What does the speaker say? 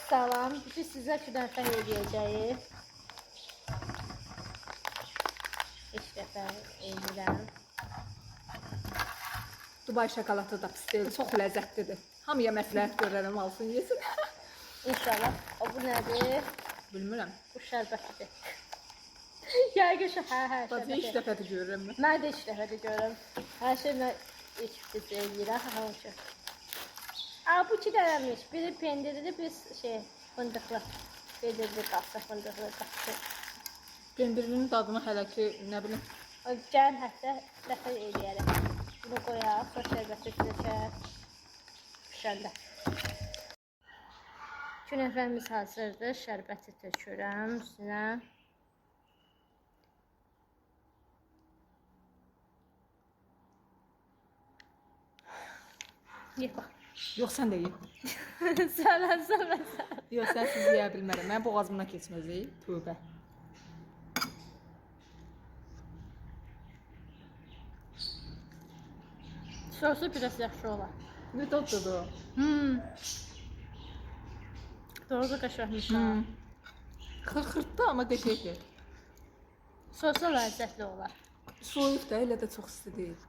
Salam. Biz sizə küdənfə eləyəcəyik. 5 dəfə eləyirəm. Dubai şokoladı da pis deyil, çox ləzzətlidir. Hamıya məsləhət görərəm, alsın, yesin. İnşallah. O bu nədir? Bilmirəm. Bu şərbətidir. Yəqin şu, hə, Bazen ilk şərbəti. dəfədir görürəm mən. Mən də ilk dəfədir görürəm. Hər şeylə ilk biz eləyirəm. Hamı ki. Bu iki dənəmiş. Biri pendirli, biri fındıqlı. Pendirli qatı, fındıqlı qatı. Pendirinin dadını hələ ki, nə bilim. Gəlin hətta dəfə eləyərək. Bunu qoyaq, sonra şərbəti tökək. Pişəndə. Künəfəmiz hazırdır. Şərbəti tökürəm üstünə. Ye bax. Yox, sən də ye. Sənə. Yox, sən siz yeyə bilmərəm. Mən boğazımdan keçməzi. Tövbə. Sosu biraz yaxşı olar. Ne dadlıdır o? Doğru qaşıqmış. Xırxırtdı, amma qəşəngdir. Sosu ləzzətli olar. Soyuq da, elə də çox isti deyil.